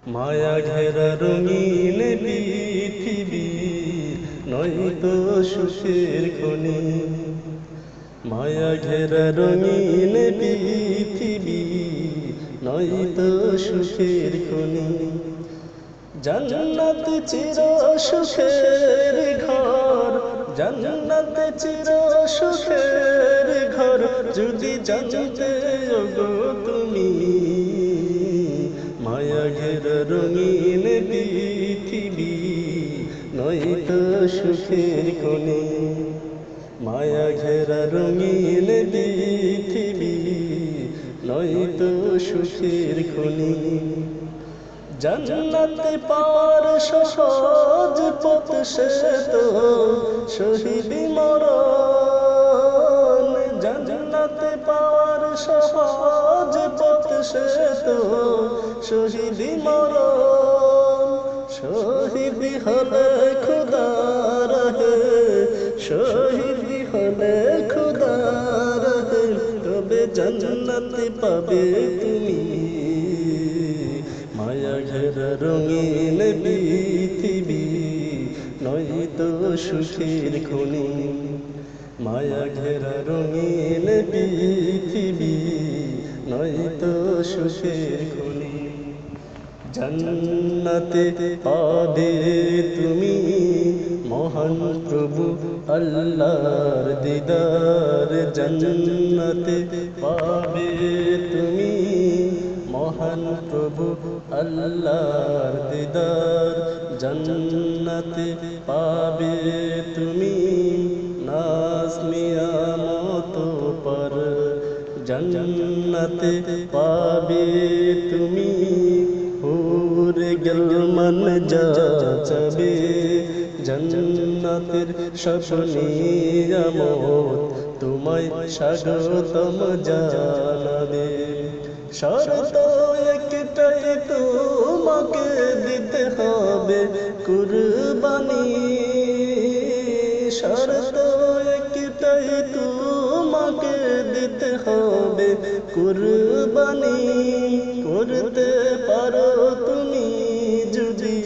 মায়া ঘেরা রঙিন পৃথিবী নয়তো সুখের খনি। মায়া ঘেরা রঙিন পৃথিবী নয়তো সুখের খনি। জান্নাত চির সুখের ঘর, জান্নাত চির সুখের ঘর, যদি জানতে ওগো তুমি। মায়া ঘেরা রঙিন পৃথিবী নয়তো সুখের খনি। মায়া ঘেরা রঙিন পৃথিবী নয়তো সুখের খনি। জান্নাতে পাওয়ার সহজ পথ সে তো শহীদি মরণ। জান্নাতে পাওয়ার সহজ পথ সে তো শহীদি মরণ। শহীদি হলে খুদার হে, শহীদি হলে খুদার হে, তবে জান্নাতে পাবে তুমি। মায়া ঘেরা রঙিন পৃথিবী নয়তো সুখের খনি। মায়া ঘেরা রঙিন পৃথিবী নয়তো সুখের খনি। জান্নাতে পাবে তুমি মহান প্রভু আল্লাহর দিদার। জান্নাতে পাবে তুমি মহান প্রভু আল্লাহর দিদার। জান্নাতে পাবে তুমি নাজ নিয়ামত পার। জান্নাতে পাবে তুমি হুরে গেলমান যাচাবে। জান্নাতের সব নিয়ামত তোমায় স্বাগতম জানাবে। শর্ত একটাই তোমাকে দিতে হবে কুরবানি। শর্ত একটাই তোমাকে দিতে হবে কুরবানি। করতে পারো তুমি যদি,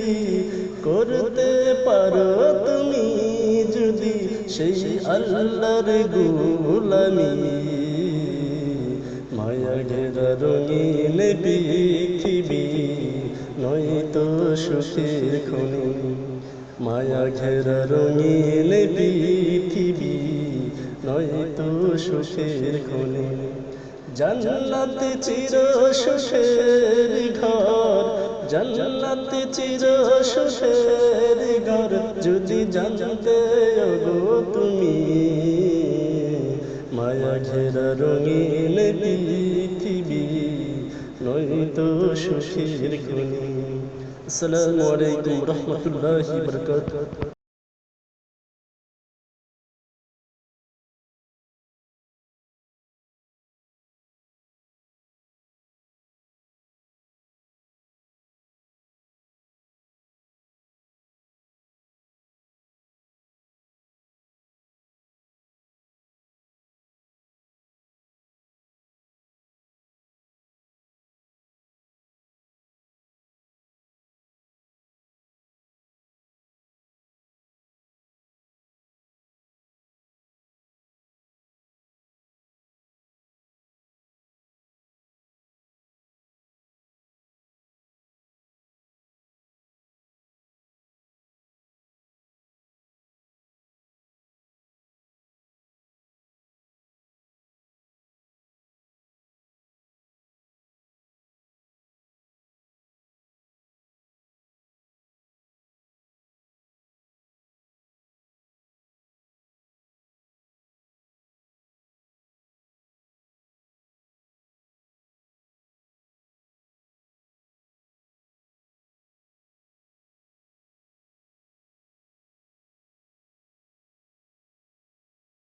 করতে পারো তুমি যদি সেই আল্লাহর গোলামি। মায়া ঘেরা রঙিন পৃথিবী নয়তো সুখের খনি। মায়া ঘেরা রঙিন পৃথিবী নয়তো সুখের খনি। জান্নাত চির সুখের ঘর, জান্নাত চির সুখের ঘর, যদি জানতে ওগো তুমি। মায়া ঘেরা রঙিন পৃথিবী নয়তো সুখের খনি। আসসালামু আলাইকুম রহমতুল্লাহি ওয়া বারাকাতুহু।